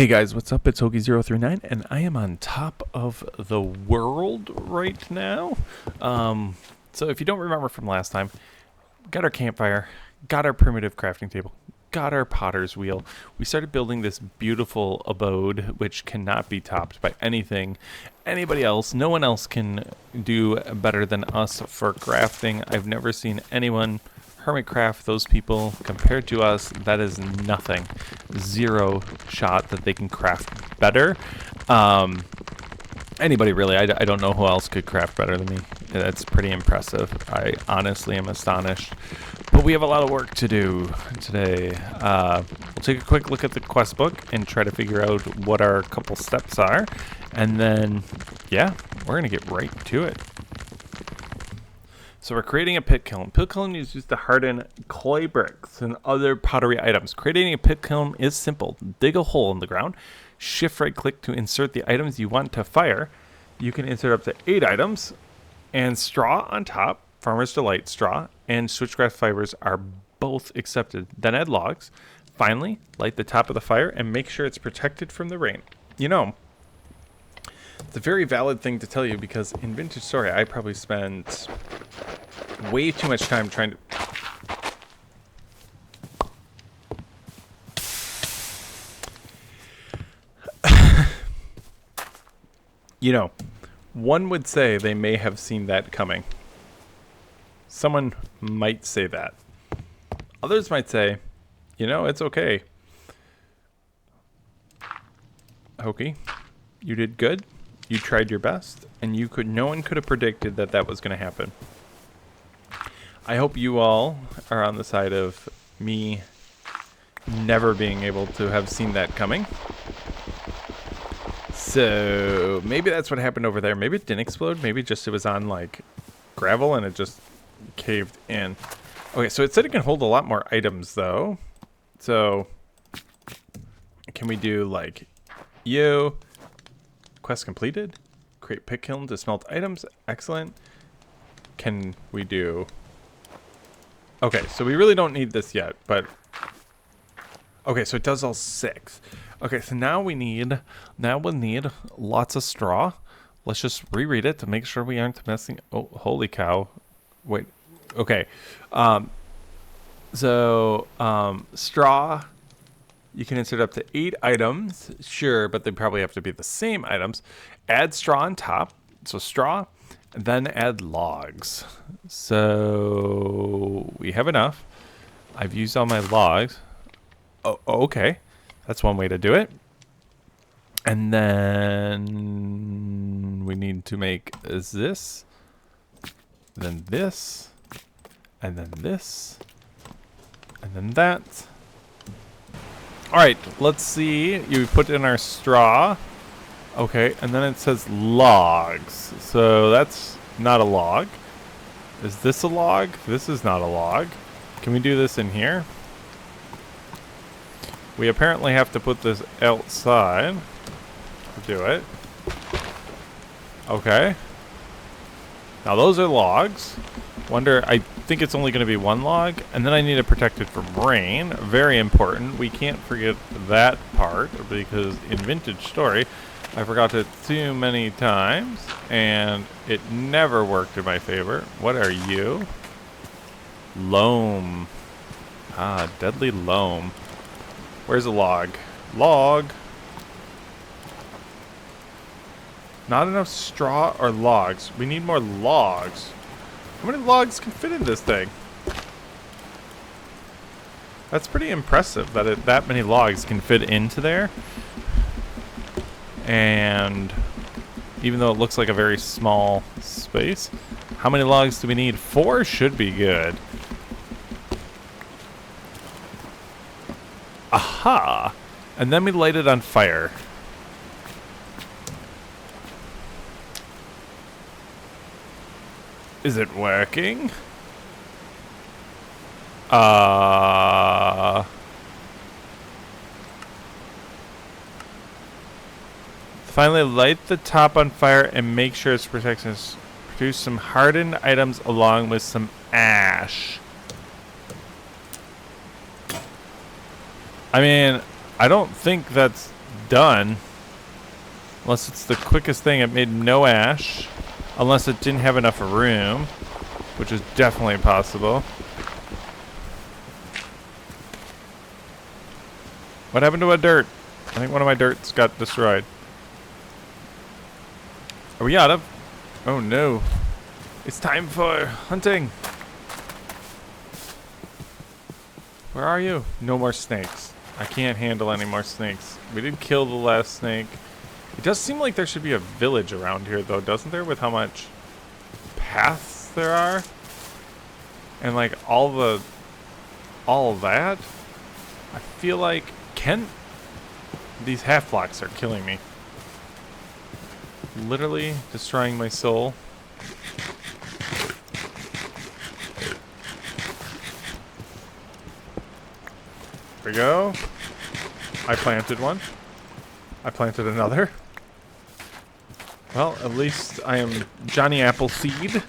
Hey guys, what's up? It's Hoagie039 and I am on top of the world right now. So if you don't remember from last time, got our campfire, got our primitive crafting table, got our potter's wheel. We started building this beautiful abode which cannot be topped by anything anybody else. No one else can do better than us for crafting. I've never seen anyone hermitcraft those people compared to us. That is nothing. Zero shot that they can craft better. Anybody really. I don't know who else could craft better than me. That's pretty impressive. I honestly am astonished. But we have a lot of work to do today. We'll take a quick look at the quest book and try to figure out what our couple steps are. And then, yeah, we're going to get right to it. So we're creating a pit kiln. Pit kiln is used to harden clay bricks and other pottery items. Creating a pit kiln is simple. Dig a hole in the ground. Shift right click to insert the items you want to fire. You can insert up to 8 items. And straw on top, Farmer's Delight straw, and switchgrass fibers are both accepted. Then add logs. Finally, light the top of the fire and make sure it's protected from the rain. You know, it's a very valid thing to tell you because in Vintage Story I probably spent way too much time trying to... You know, one would say they may have seen that coming. Someone might say that. Others might say, you know, it's okay. Hokie, you did good. You tried your best, and no one could have predicted that that was going to happen. I hope you all are on the side of me never being able to have seen that coming. So maybe that's what happened over there. Maybe it didn't explode. Maybe just it was on like gravel and it just caved in. Okay, so it said it can hold a lot more items though. So can we do like quest completed? Create pit kiln to smelt items. Excellent. Can we do... Okay, so we really don't need this yet, but... Okay, so it does all 6. Okay, so now we'll need lots of straw. Let's just reread it to make sure we aren't messing... Oh, holy cow. Wait. Okay. Straw... You can insert up to 8 items. Sure, but they probably have to be the same items. Add straw on top. So straw. Then add logs. So we have enough. I've used all my logs. Oh, okay. That's one way to do it. And then we need to make this. Then this. And then this. And then that. Alright, let's see. You put in our straw. Okay, and then it says logs. So that's not a log. Is this a log? This is not a log. Can we do this in here? We apparently have to put this outside to do it. Okay. Now those are logs. I think it's only going to be 1 log. And then I need to protect it from rain. Very important. We can't forget that part because in Vintage Story, I forgot it too many times. And it never worked in my favor. What are you? Loam. Ah, deadly loam. Where's a log? Log. Not enough straw or logs. We need more logs. How many logs can fit in this thing? That's pretty impressive that that many logs can fit into there. And even though it looks like a very small space, how many logs do we need? 4 should be good. Aha! And then we light it on fire. Is it working? Finally, light the top on fire and make sure it's protected. Produce some hardened items along with some ash. I mean, I don't think that's done. Unless it's the quickest thing. It made no ash. Unless it didn't have enough room. Which is definitely possible. What happened to my dirt? I think one of my dirts got destroyed. Are we out of? Oh no. It's time for hunting. Where are you? No more snakes. I can't handle any more snakes. We did kill the last snake. It does seem like there should be a village around here though, doesn't there? With how much paths there are? And like all that? I feel like these half blocks are killing me. Literally destroying my soul. There we go. I planted one. I planted another. Well, at least I am Johnny Appleseed.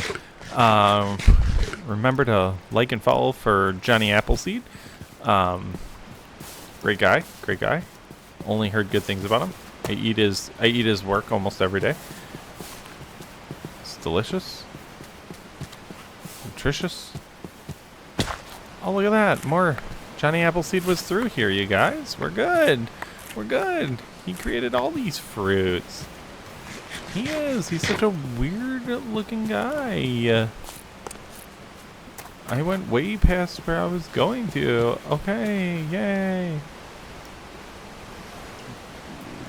Remember to like and follow for Johnny Appleseed. Great guy, great guy. Only heard good things about him. I eat his work almost every day. It's delicious. Nutritious. Oh, look at that. More Johnny Appleseed was through here, you guys. We're good. We're good. He created all these fruits. He is. He's such a weird looking guy. I went way past where I was going to. Okay, yay.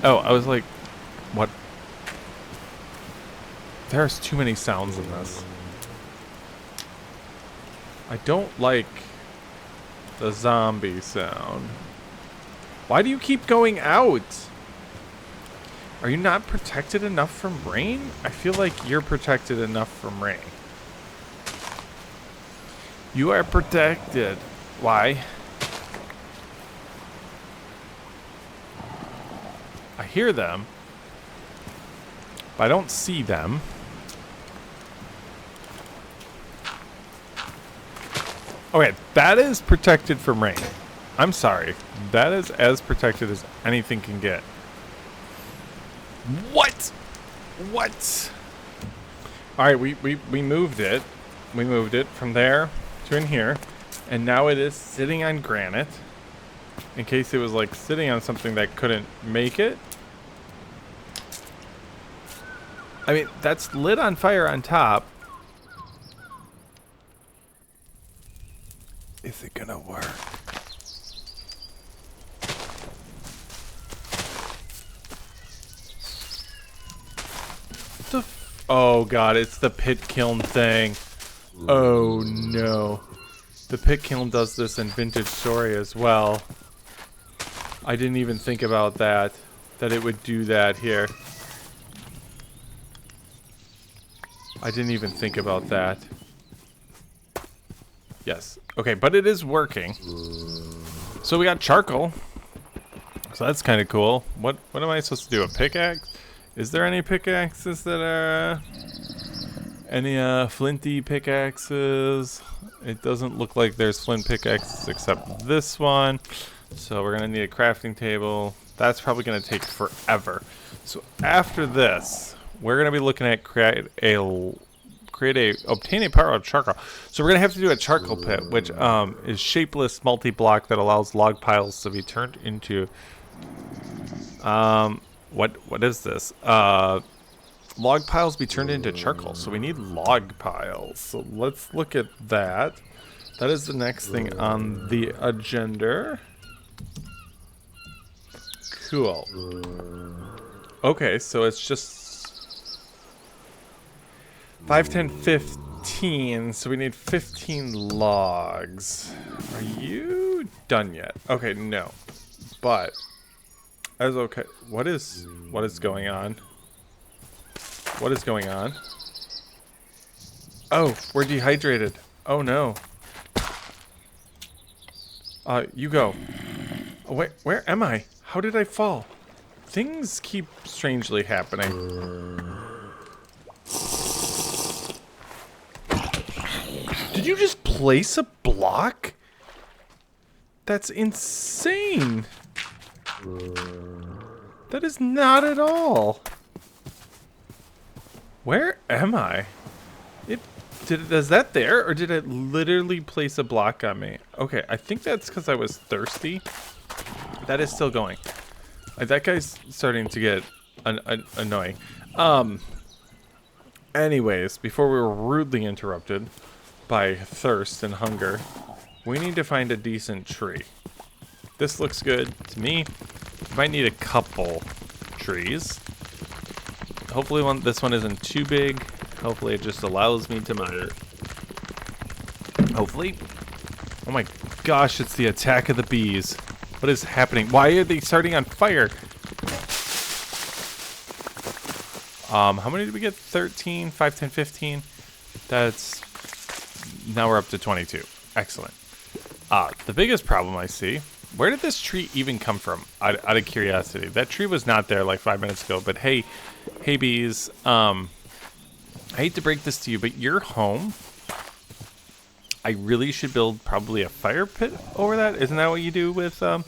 Oh, I was like, what? There's too many sounds in this. I don't like the zombie sound. Why do you keep going out? Are you not protected enough from rain? I feel like you're protected enough from rain. You are protected. Why? I hear them, but I don't see them. Okay, that is protected from rain. I'm sorry. That is as protected as anything can get. What? What? Alright, we moved it. We moved it from there to in here. And now it is sitting on granite. In case it was like sitting on something that couldn't make it. I mean, that's lit on fire on top. Is it gonna work? Oh god, it's the pit kiln thing. Oh no. The pit kiln does this in Vintage Story as well. I didn't even think about that. That it would do that here. I didn't even think about that. Yes. Okay, but it is working. So we got charcoal. So that's kind of cool. What am I supposed to do? A pickaxe? Is there any pickaxes that are... any flinty pickaxes? It doesn't look like there's flint pickaxes except this one. So we're going to need a crafting table. That's probably going to take forever. So after this, we're going to be looking at obtain a power of charcoal. So we're going to have to do a charcoal pit, which is shapeless multi-block that allows log piles to be turned into... What is this? Log piles be turned into charcoal. So we need log piles. So let's look at that. That is the next thing on the agenda. Cool. Okay, so it's just 5, 10, 15. So we need 15 logs. Are you done yet? Okay, no. But as okay. What is going on? What is going on? Oh, we're dehydrated. Oh no. You go. Oh, wait, where am I? How did I fall? Things keep strangely happening. Did you just place a block? That's insane. That is not at all. Where am I? Is that there, or did it literally place a block on me? Okay, I think that's because I was thirsty. That is still going. That guy's starting to get annoying. Anyways, before we were rudely interrupted by thirst and hunger, we need to find a decent tree. This looks good to me. Might need a couple trees. Hopefully this one isn't too big. Hopefully it just allows me to mine it. Hopefully. Oh my gosh, it's the attack of the bees. What is happening? Why are they starting on fire? How many did we get? 13, 5, 10, 15. That's... Now we're up to 22. Excellent. The biggest problem I see... Where did this tree even come from? Out of curiosity. That tree was not there like 5 minutes ago, but hey bees, I hate to break this to you, but your home, I really should build probably a fire pit over that. Isn't that what you do with them?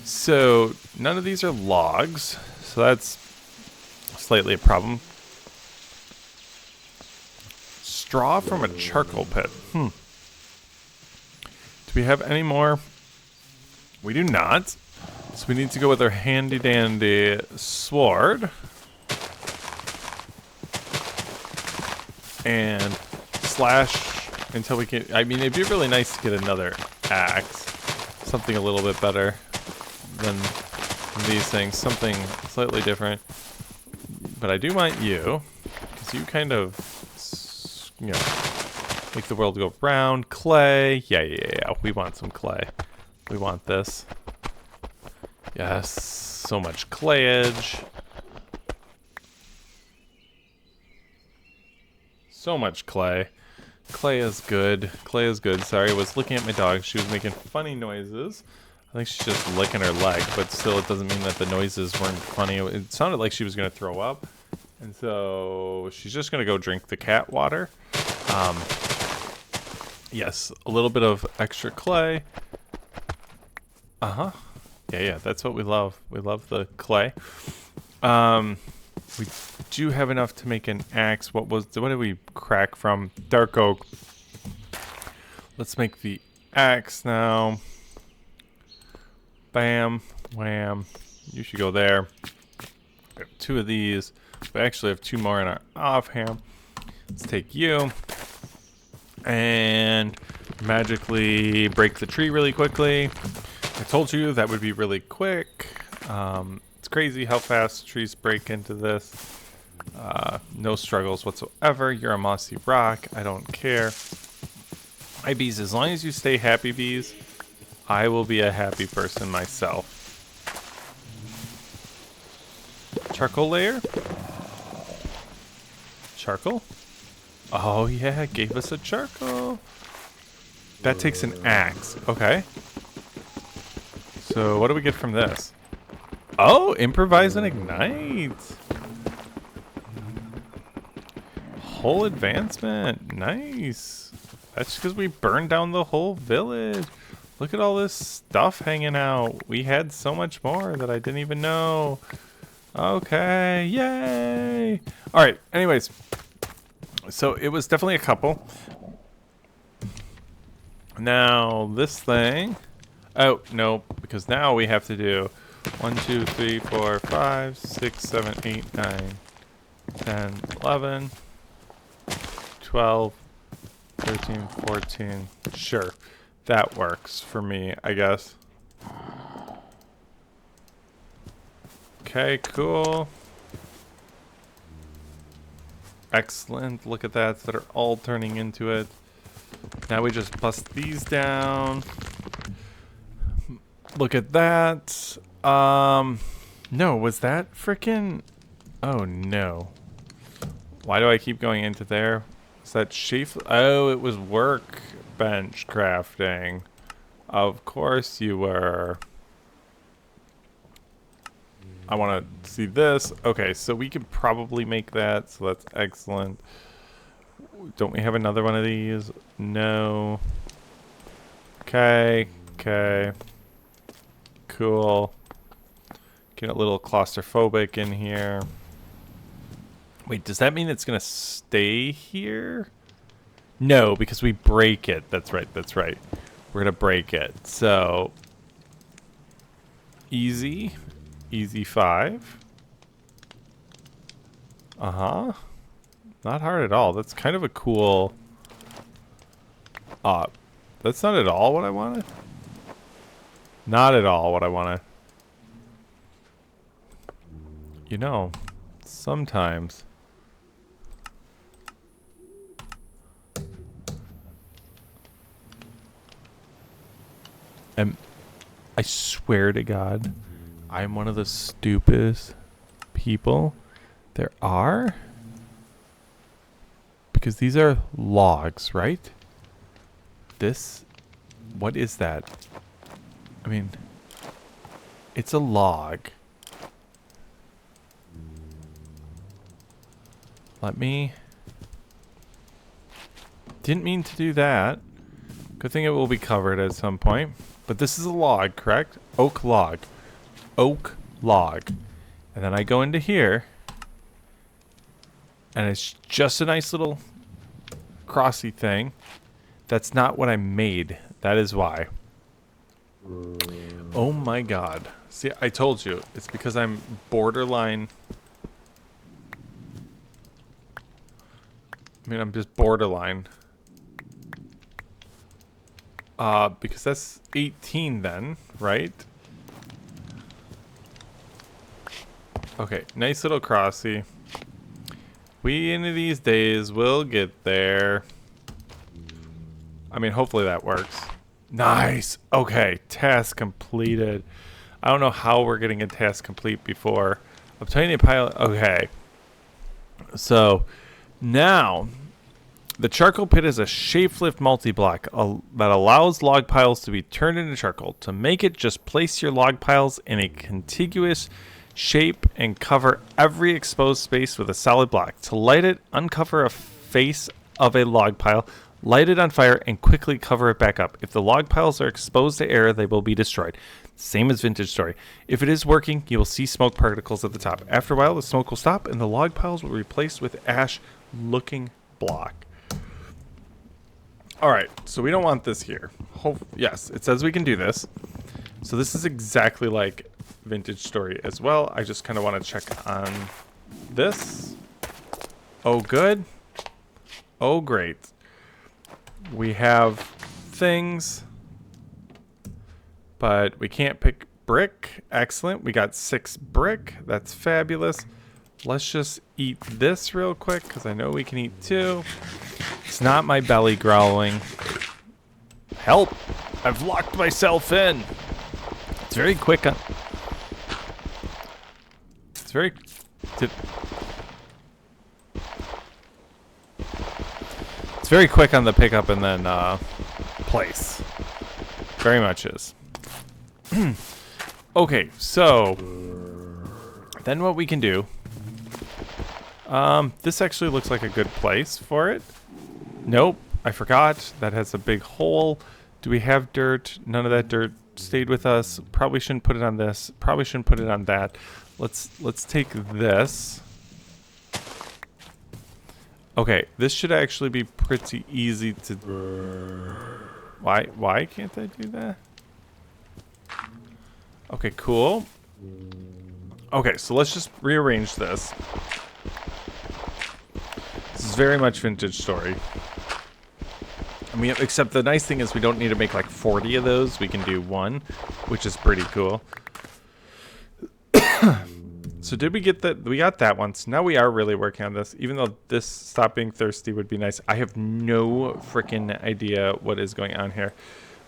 So none of these are logs, so that's slightly a problem. Straw from a charcoal pit. Do we have any more? We do not. So we need to go with our handy dandy sword. And slash until we can... I mean, it'd be really nice to get another axe. Something a little bit better than these things. Something slightly different. But I do want you, because you kind of, you know, make the world go round. Clay. Yeah. We want some clay. We want this. Yes. So much clayage. So much clay. Clay is good. Clay is good. Sorry, I was looking at my dog. She was making funny noises. I think she's just licking her leg, but still it doesn't mean that the noises weren't funny. It sounded like she was going to throw up. And so she's just going to go drink the cat water. Yes, a little bit of extra clay. Uh-huh. Yeah, that's what we love. We love the clay. We do have enough to make an axe. What did we crack from? Dark oak. Let's make the axe now. Bam, wham. You should go there. We have 2 of these. We actually have 2 more in our offhand. Let's take you and magically break the tree really quickly. I told you that would be really quick. It's crazy how fast trees break into this. No struggles whatsoever. You're a mossy rock. I don't care. Hi, bees. As long as you stay happy, bees, I will be a happy person myself. Charcoal layer? Charcoal? Oh, yeah. Gave us a charcoal. That takes an axe. Okay. So what do we get from this? Oh, improvise and ignite. Whole advancement. Nice. That's because we burned down the whole village. Look at all this stuff hanging out. We had so much more that I didn't even know. Okay. Yay. All right. Anyways. So it was definitely a couple. Now this thing. Oh, no. Because now we have to do 1, 2, 3, 4, 5, 6, 7, 8, 9, 10, 11, 12, 13, 14. Sure. That works for me, I guess. Okay, cool. Excellent. Look at that. That are all turning into it. Now we just bust these down. Look at that. No, was that frickin'... Oh, no. Why do I keep going into there? Is that sheaf? Oh, it was workbench crafting. Of course you were. I want to see this. Okay, so we could probably make that, so that's excellent. Don't we have another one of these? No. Okay. Cool. Get a little claustrophobic in here. Wait, does that mean it's gonna stay here? No, because we break it. That's right, that's right. We're gonna break it. So, easy. Easy 5. Uh-huh. Not hard at all. That's kind of a cool... that's not at all what I wanted. Not at all what I wanted. You know, sometimes... And I swear to God, I'm one of the stupidest people there are. Because these are logs, right? This, what is that? I mean, it's a log. Let me... Didn't mean to do that. Good thing it will be covered at some point. But this is a log, correct? Oak log. Oak log. And then I go into here. And it's just a nice little crossy thing. That's not what I made. That is why. Oh my God. See, I told you. It's because I'm borderline... I mean, I'm just borderline. Because that's 18 then, right? Okay, nice little crossy. We, in these days, will get there. I mean, hopefully that works. Nice! Okay, task completed. I don't know how we're getting a task complete before. Obtaining a pile... Okay. So, now... The charcoal pit is a shape-lift multi-block that allows log piles to be turned into charcoal. To make it, just place your log piles in a contiguous shape and cover every exposed space with a solid block. To light it, uncover a face of a log pile, light it on fire, and quickly cover it back up. If the log piles are exposed to air, they will be destroyed. Same as Vintage Story. If it is working, you will see smoke particles at the top. After a while, the smoke will stop, and the log piles will be replaced with ash-looking block. Alright, so we don't want this here. Yes, it says we can do this. So this is exactly like Vintage Story as well. I just kind of want to check on this. Oh, good. Oh, great. We have things, but we can't pick brick. Excellent. We got 6 brick. That's fabulous. Let's just eat this real quick because I know we can eat 2. It's not my belly growling. Help! I've locked myself in. It's very quick on... It's very... It's very quick on the pickup and then place. Very much is. Okay, so... Then what we can do... this actually looks like a good place for it. Nope, I forgot. That has a big hole. Do we have dirt? None of that dirt stayed with us. Probably shouldn't put it on this. Probably shouldn't put it on that. Let's take this. Okay, this should actually be pretty easy to... Why can't I do that? Okay, cool. Okay, so let's just rearrange this. This is very much Vintage Story. I mean, except the nice thing is we don't need to make like 40 of those. We can do 1, which is pretty cool. So did we get that? We got that one. So now we are really working on this. Even though this Stop Being Thirsty would be nice. I have no freaking idea what is going on here.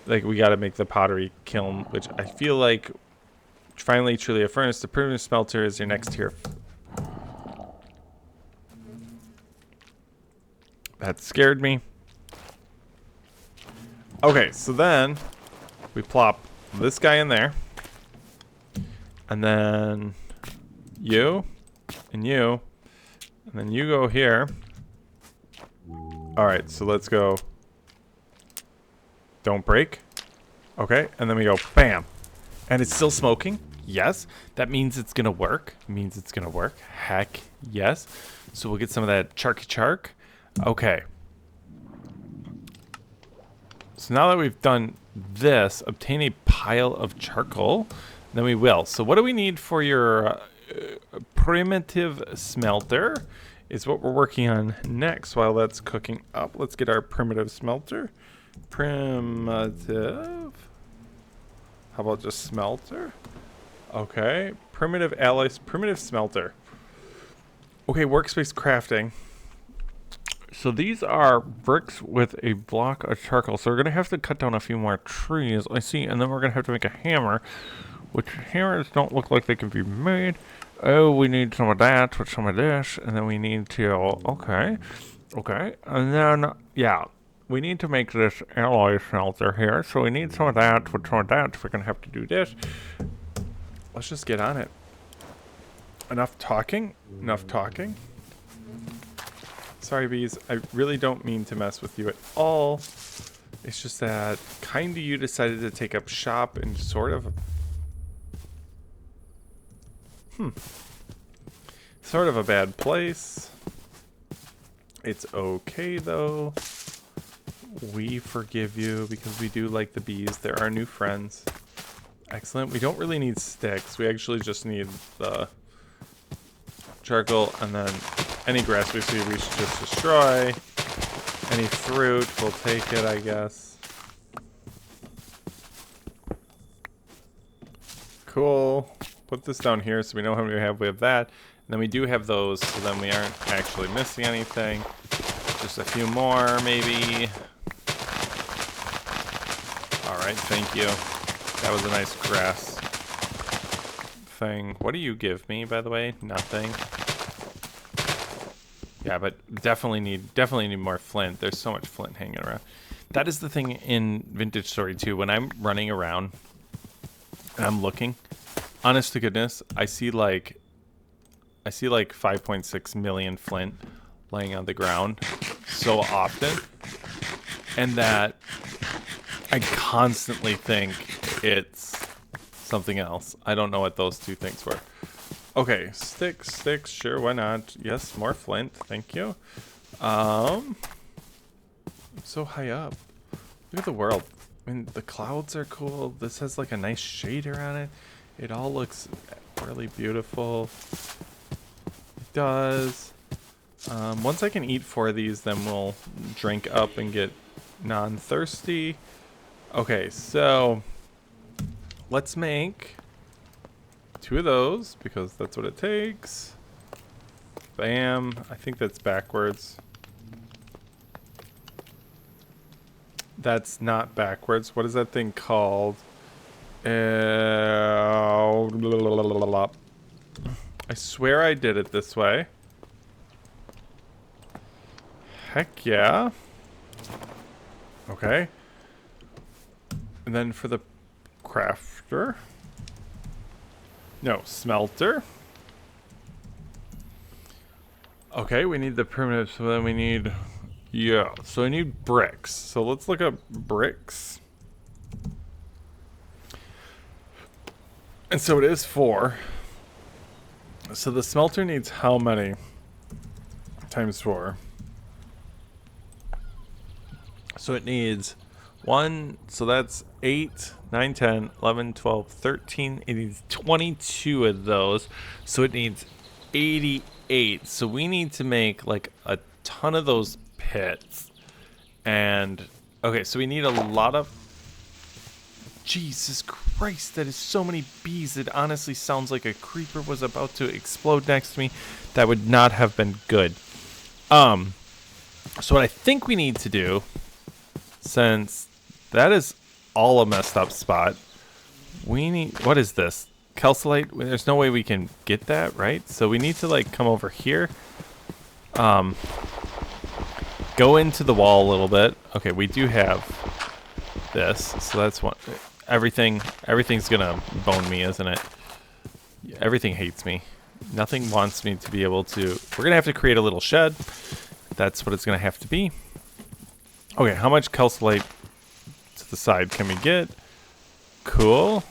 Like, we got to make the pottery kiln, which I feel like finally truly a furnace. The primitive smelter is your next tier. That scared me. Okay, so then we plop this guy in there. And then you and you. And then you go here. Alright, so let's go. Don't break. Okay, and then we go bam. And it's still smoking. Yes. That means it's going to work. Heck yes. So we'll get some of that charky chark. Okay. So now that we've done this, obtain a pile of charcoal. Then we will. So what do we need for your primitive smelter is what we're working on next while that's cooking up. Let's get our primitive smelter. Primitive. How about just smelter? Okay. Primitive alloys. Primitive smelter. Okay, workspace crafting. So these are bricks with a block of charcoal. So we're going to have to cut down a few more trees, I see. And then we're going to have to make a hammer, which hammers don't look like they can be made. Oh, we need some of that with some of this. And then we need to, okay. And then, yeah, we need to make this alloy smelter here. So we need some of that with some of that. If we're going to have to do this. Let's just get on it. Enough talking. Sorry, bees. I really don't mean to mess with you at all. It's just that kind of you decided to take up shop in sort of a bad place. It's okay though. We forgive you because we do like the bees. They're our new friends. Excellent. We don't really need sticks. We actually just need the charcoal, and then any grass we see we should just destroy. Any fruit, we'll take it, I guess. Cool. Put this down here so we know how many we have. We have that. And then we do have those, so then we aren't actually missing anything. Just a few more, maybe. Alright, thank you. That was a nice grass thing. What do you give me, by the way? Nothing. Yeah, but definitely need more flint. There's so much flint hanging around. That is the thing in Vintage Story 2. When I'm running around and I'm looking, honest to goodness, I see like 5.6 million flint laying on the ground so often, and that I constantly think it's something else. I don't know what those two things were. Okay, sticks, sure, why not? Yes, more flint, thank you. I'm so high up. Look at the world. I mean, the clouds are cool. This has like a nice shader on it. It all looks really beautiful. It does. Once I can eat 4 of these, then we'll drink up and get non-thirsty. Okay, so let's make 2 of those because that's what it takes. Bam. I think that's backwards. That's not backwards. What is that thing called? I swear I did it this way. Heck yeah. Okay. And then for the crafter. No, smelter. Okay, we need the primitive, so then we need... Yeah, so I need bricks. So let's look up bricks. And so it is 4. So the smelter needs how many? Times 4. So it needs 1, so that's 8, 9, 10, 11, 12, 13. It needs 22 of those. So it needs 88. So we need to make like a ton of those pits. And okay, so we need a lot of... Jesus Christ, that is so many bees. It honestly sounds like a creeper was about to explode next to me. That would not have been good. So what I think we need to do, since that is all a messed up spot, we need... What is this? Calcite? There's no way we can get that, right? So we need to like come over here. Go into the wall a little bit. Okay, we do have this, so that's one. Everything's gonna bone me, isn't it? Everything hates me. Nothing wants me to be able to... We're gonna have to create a little shed. That's what it's gonna have to be. Okay, how much calcite to the side can we get? Cool.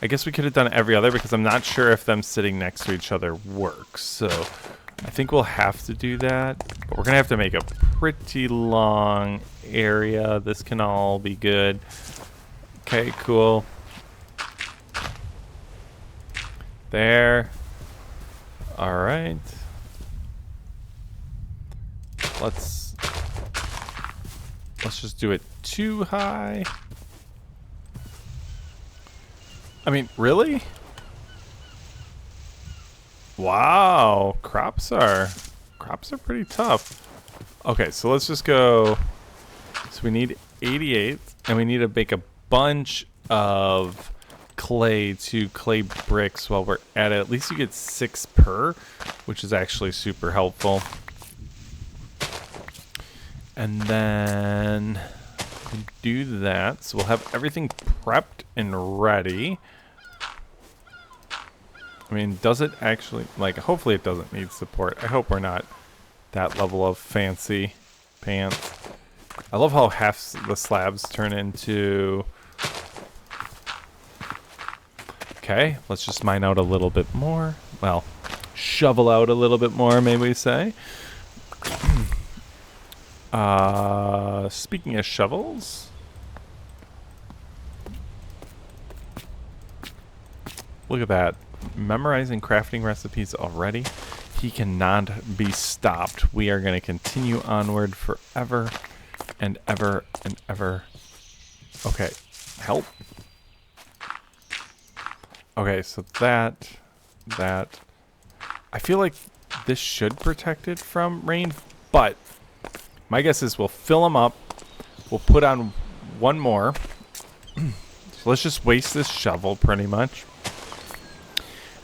I guess we could have done every other because I'm not sure if them sitting next to each other works. So I think we'll have to do that. But we're going to have to make a pretty long area. This can all be good. Okay, cool. There. All right. Let's just do it too high. I mean, really? Wow, crops are pretty tough. Okay, so let's just go. So we need 88, and we need to make a bunch of clay to clay bricks while we're at it. At least you get 6 per, which is actually super helpful. And then we do that. So we'll have everything prepped and ready. I mean, does it actually, like, hopefully it doesn't need support. I hope we're not that level of fancy pants. I love how half the slabs turn into... Okay, let's just mine out a little bit more. Well, shovel out a little bit more, may we say. Speaking of shovels... Look at that. Memorizing crafting recipes already. He cannot be stopped. We are going to continue onward forever and ever and ever. Okay, help. Okay, so that. I feel like this should protect it from rain, but my guess is we'll fill them up. We'll put on one more. So let's just waste this shovel pretty much.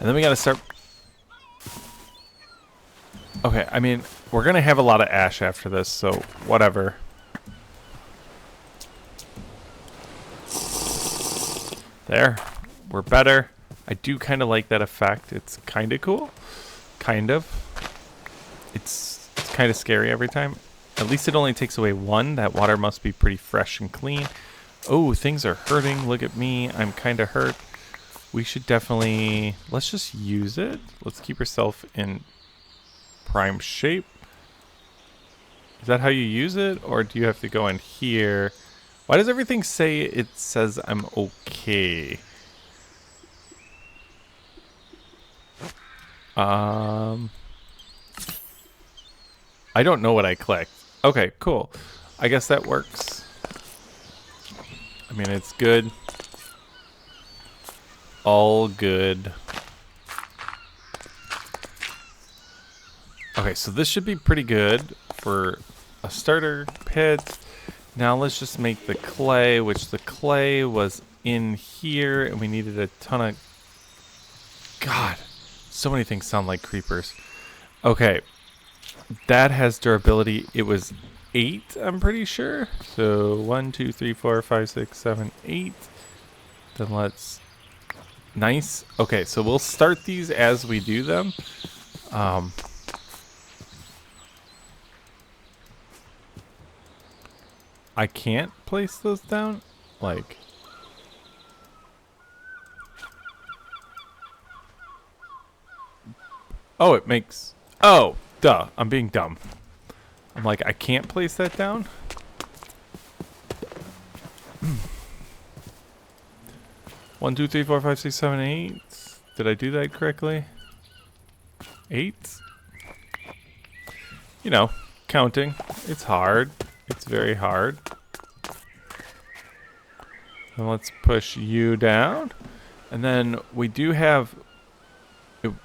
And then we gotta start... Okay, I mean, we're gonna have a lot of ash after this, so whatever. There. We're better. I do kind of like that effect. It's kind of cool. Kind of. It's kind of scary every time. At least it only takes away 1. That water must be pretty fresh and clean. Oh, things are hurting. Look at me. I'm kind of hurt. We should definitely... Let's just use it. Let's keep yourself in prime shape. Is that how you use it? Or do you have to go in here? Why does everything say it says I'm okay? I don't know what I clicked. Okay, cool. I guess that works. I mean, it's good. All good. Okay, so this should be pretty good for a starter pit. Now let's just make the clay, which the clay was in here, and we needed a ton of... God, so many things sound like creepers. Okay, that has durability. It was 8, I'm pretty sure. So 1, 2, 3, 4, 5, 6, 7, 8. Then let's... Nice. Okay, so we'll start these as we do them. I can't place those down? Like... Oh, it makes... Oh, duh. I'm being dumb. I'm like, I can't place that down? 1, 2, 3, 4, 5, 6, 7, 8. Did I do that correctly? 8? You know, counting. It's hard. It's very hard. And let's push you down. And then we do have...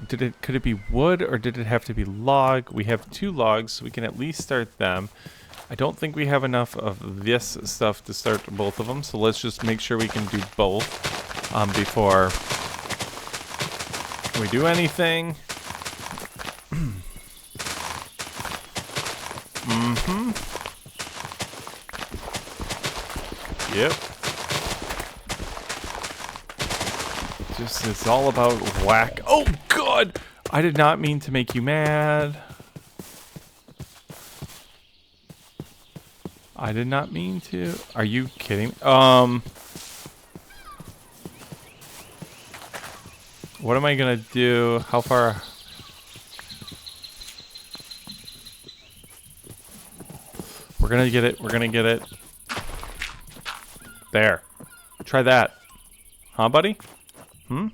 Could it be wood or did it have to be log? We have 2 logs, so we can at least start them. I don't think we have enough of this stuff to start both of them, so let's just make sure we can do both before we do anything. Yep. Just, it's all about whack. Oh, God! I did not mean to make you mad. I did not mean to. Are you kidding? What am I gonna do? How far? We're gonna get it. We're gonna get it. There. Try that. Huh, buddy? Hmm?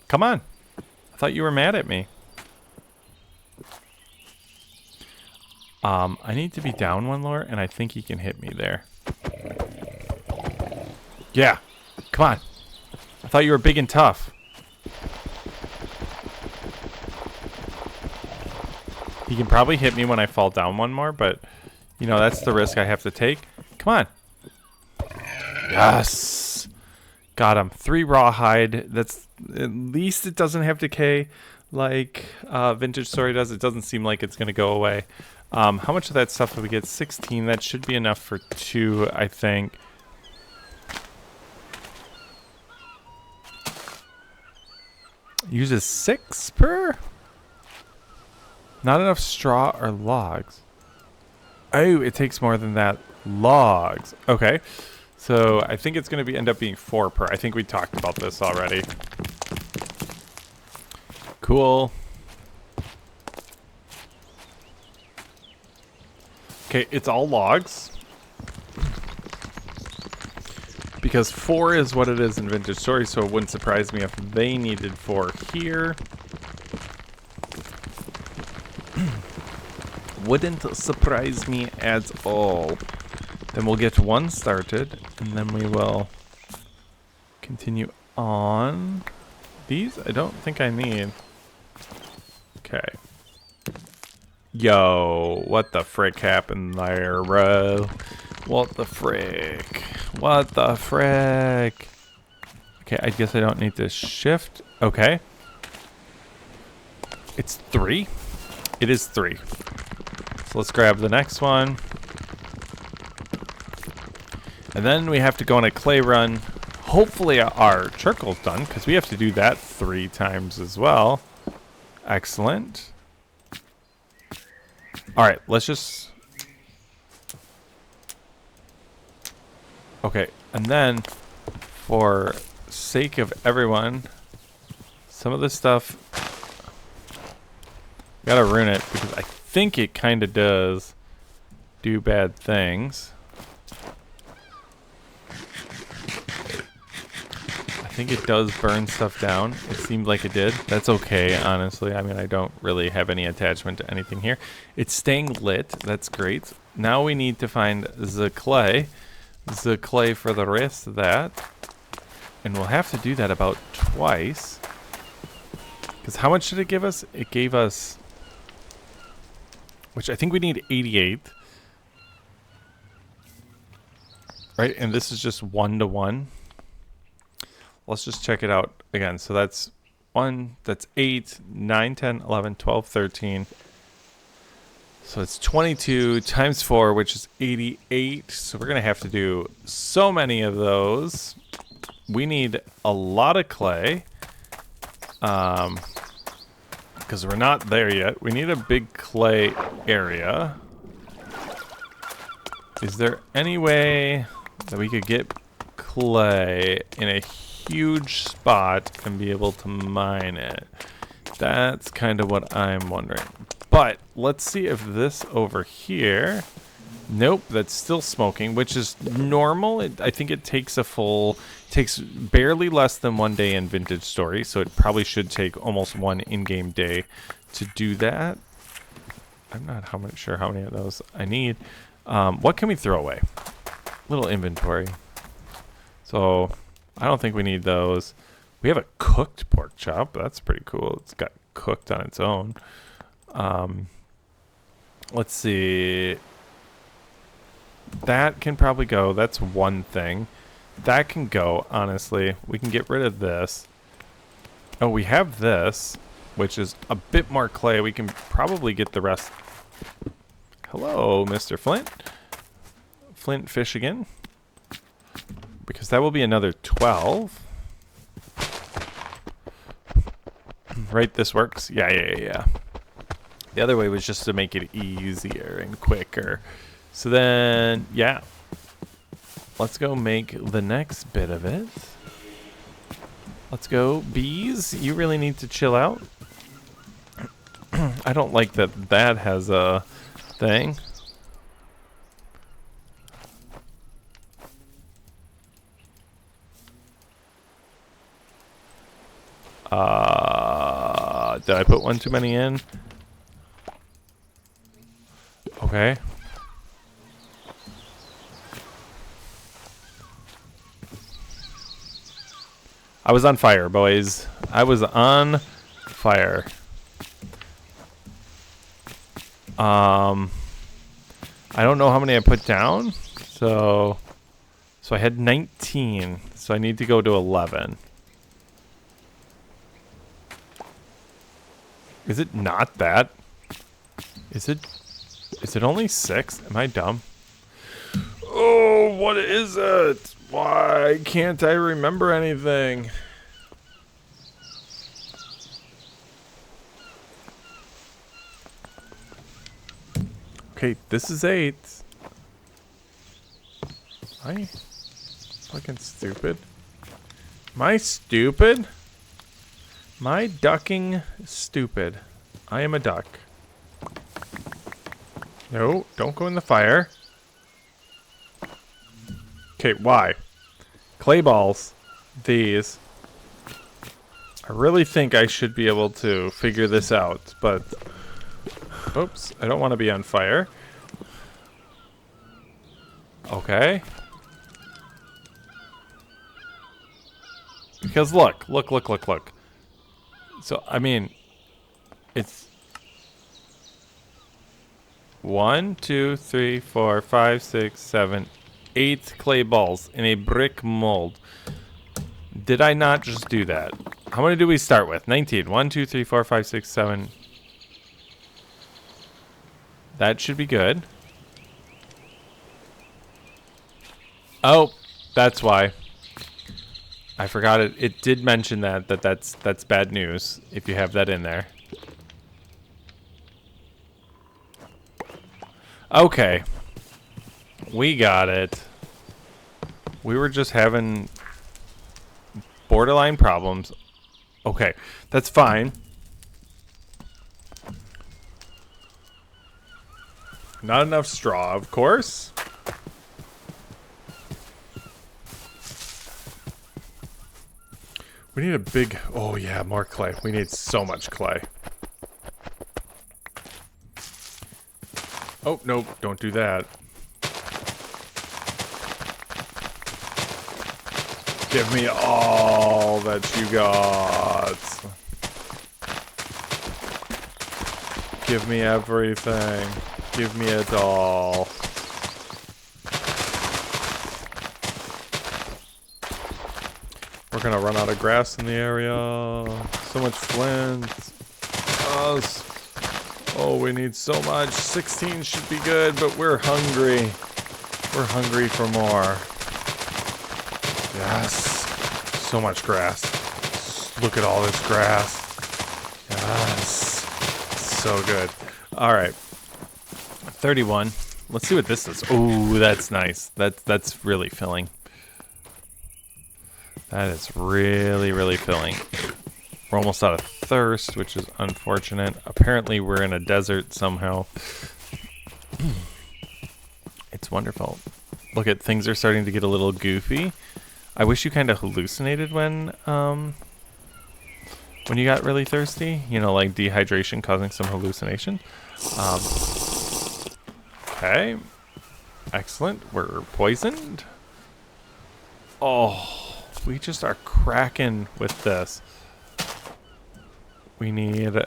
Come on. I thought you were mad at me. I need to be down one lower, and I think he can hit me there. Yeah. Come on. I thought you were big and tough. He can probably hit me when I fall down one more, but, you know, that's the risk I have to take. Come on. Yes. Got him. 3 rawhide. That's, at least it doesn't have decay like Vintage Story does. It doesn't seem like it's going to go away. How much of that stuff do we get? 16. That should be enough for 2, I think. Uses 6 per? Not enough straw or logs. Oh, it takes more than that. Logs. Okay. So I think it's going to end up being 4 per. I think we talked about this already. Cool. Okay, it's all logs. Because 4 is what it is in Vintage Story, so it wouldn't surprise me if they needed 4 here. Wouldn't surprise me at all. Then we'll get 1 started, and then we will continue on. These I don't think I need. Okay. Yo, what the frick happened there, bro? What the frick? What the frick? Okay, I guess I don't need to shift. Okay. It's 3? It is 3. So let's grab the next one. And then we have to go on a clay run. Hopefully our charcoal's done, because we have to do that 3 times as well. Excellent. Alright, let's just... Okay, and then, for sake of everyone, some of this stuff... Gotta ruin it, because I think it kind of does do bad things. I think it does burn stuff down. It seemed like it did. That's okay, honestly. I mean, I don't really have any attachment to anything here. It's staying lit. That's great. Now we need to find the clay. The clay for the rest of that. And we'll have to do that about twice. Because how much did it give us? It gave us... Which I think we need 88. Right? And this is just 1 to 1. Let's just check it out again. So that's 1, that's 8, 9, 10, 11, 12, 13. So it's 22 times 4, which is 88. So we're going to have to do so many of those. We need a lot of clay. Because we're not there yet. We need a big clay area. Is there any way that we could get clay in a huge spot and be able to mine it? That's kind of what I'm wondering. But let's see if this over here... Nope, that's still smoking, which is normal. I think it takes takes barely less than 1 day in Vintage Story, so it probably should take almost 1 in-game day to do that. I'm not sure how many of those I need. What can we throw away? Little inventory. So I don't think we need those. We have a cooked pork chop. That's pretty cool. It's got cooked on its own. Let's see. That can probably go. That's one thing. That can go, honestly. We can get rid of this. Oh, we have this, which is a bit more clay. We can probably get the rest. Hello, Mr. Flint. Flint fish again. Because that will be another 12. Right, this works? Yeah. The other way was just to make it easier and quicker. So then, yeah. Let's go make the next bit of it. Let's go. Bees, you really need to chill out. I don't like that that has a thing. Did I put one too many in? Okay. I was on fire, boys. I was on fire. I don't know how many I put down. So I had 19. So I need to go to 11. Is it not that? Is it only 6? Am I dumb? Oh, what is it? Why can't I remember anything? Okay, this is 8. Am I fucking stupid? Am I stupid? My ducking stupid. I am a duck. No, don't go in the fire. Okay, why? Clay balls. These. I really think I should be able to figure this out, but... Oops, I don't want to be on fire. Okay. Because look. So, I mean, it's 1, 2, 3, 4, 5, 6, 7, 8 clay balls in a brick mold. Did I not just do that? How many do we start with? 19. 1, 2, 3, 4, 5, 6, 7. That should be good. Oh, that's why. I forgot it. It did mention that's bad news if you have that in there. Okay. We got it. We were just having borderline problems. Okay, that's fine. Not enough straw, of course. We need a big... Oh, yeah, more clay. We need so much clay. Oh, nope. Don't do that. Give me all that you got. Give me everything. Give me it all. We're gonna run out of grass in the area. So much flint. Us. Oh, we need so much. 16 should be good, but we're hungry. We're hungry for more. Yes. So much grass. Look at all this grass. Yes. So good. Alright. 31. Let's see what this is. Oh, that's nice. That's really filling. That is really, really filling. We're almost out of thirst, which is unfortunate. Apparently we're in a desert somehow. It's wonderful. Look at, things are starting to get a little goofy. I wish you kind of hallucinated when you got really thirsty. You know, like dehydration causing some hallucination. Okay. Excellent. We're poisoned. Oh. We just are cracking with this. We need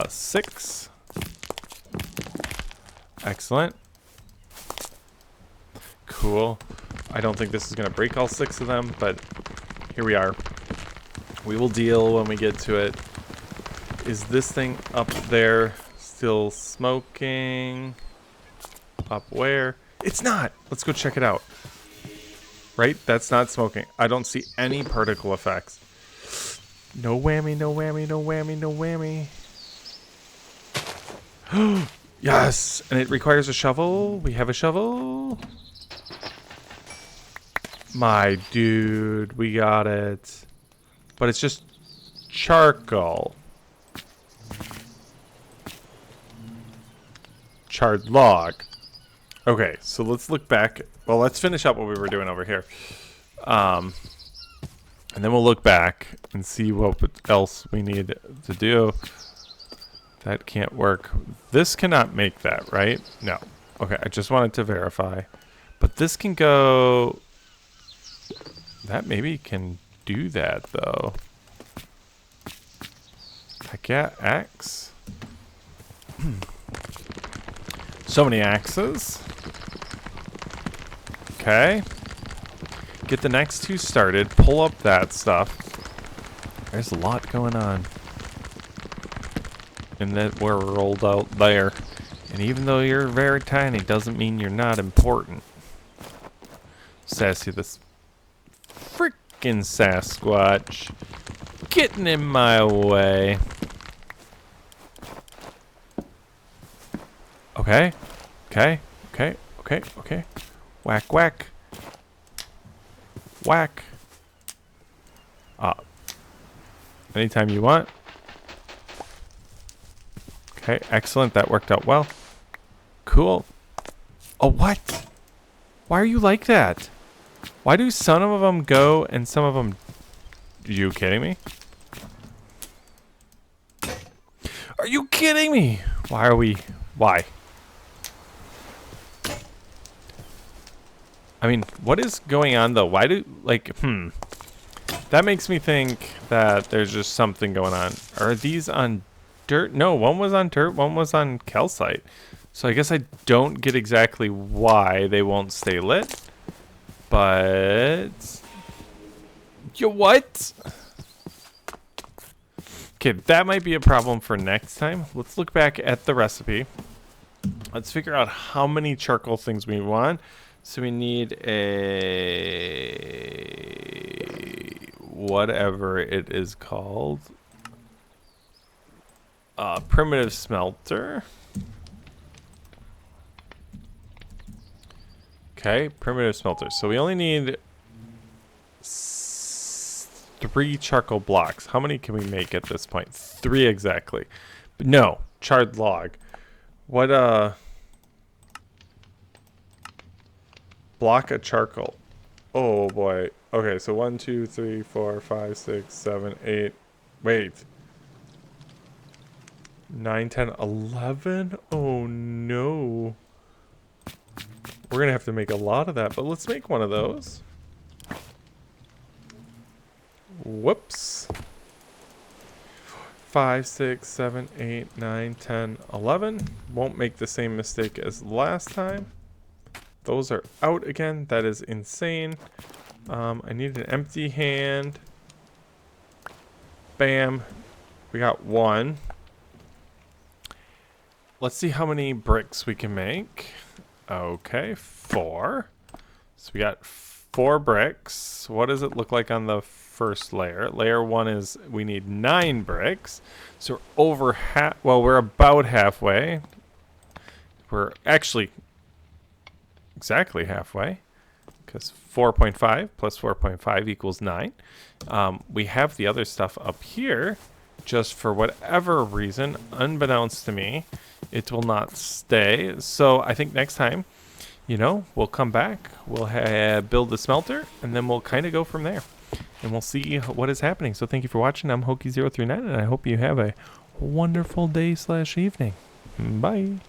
6. Excellent. Cool. I don't think this is going to break all 6 of them, but here we are. We will deal when we get to it. Is this thing up there still smoking? Up where? It's not! Let's go check it out. Right? That's not smoking. I don't see any particle effects. No whammy, no whammy, no whammy, no whammy. Yes! And it requires a shovel. We have a shovel. My dude, we got it. but it's just charcoal. Charred log. Okay, so let's look back. Well, let's finish up what we were doing over here. And then we'll look back and see what else we need to do. That can't work. This cannot make that, right? No. Okay, I just wanted to verify. But this can go... That maybe can do that, though. Heck yeah, axe. So many axes. Okay. Get the next two started. Pull up that stuff. There's a lot going on. And that we're rolled out there. And even though you're very tiny, doesn't mean you're not important. Sassy, this freaking Sasquatch. Getting in my way. Okay. Okay. Okay. Okay. Okay. Whack, whack. Whack. Anytime you want. Okay, excellent. That worked out well. Cool. Oh, what? Why are you like that? Why do some of them go and some of them... Are you kidding me? Are you kidding me? Why are we... Why? I mean, what is going on though? Why do... Like, That makes me think that there's just something going on. Are these on dirt? No, one was on dirt, one was on calcite. So I guess I don't get exactly why they won't stay lit. But... You what? Okay, that might be a problem for next time. Let's look back at the recipe. Let's figure out how many charcoal things we want. So we need a... whatever it is called. Primitive smelter. Okay, primitive smelter. So we only need 3 charcoal blocks. How many can we make at this point? 3 exactly. But no, charred log. What, block of charcoal. Oh boy. Okay, so 1, 2, 3, 4, 5, 6, 7, 8. Wait. 9, 10, 11? Oh no. We're gonna have to make a lot of that, but let's make one of those. Whoops. 5, 6, 7, 8, 9, 10, 11. Won't make the same mistake as last time. Those are out again. That is insane. I need an empty hand. Bam. We got 1. Let's see how many bricks we can make. Okay, 4. So we got 4 bricks. What does it look like on the first layer? Layer 1 is we need 9 bricks. So we're over half. Well, we're about halfway. We're actually exactly halfway, because 4.5 plus 4.5 equals 9. We have the other stuff up here. Just for whatever reason, unbeknownst to me, it will not stay. So I think next time, you know, we'll come back, we'll build the smelter, and then we'll kind of go from there. And we'll see what is happening. So thank you for watching. I'm Hokey039, and I hope you have a wonderful day/evening. Bye.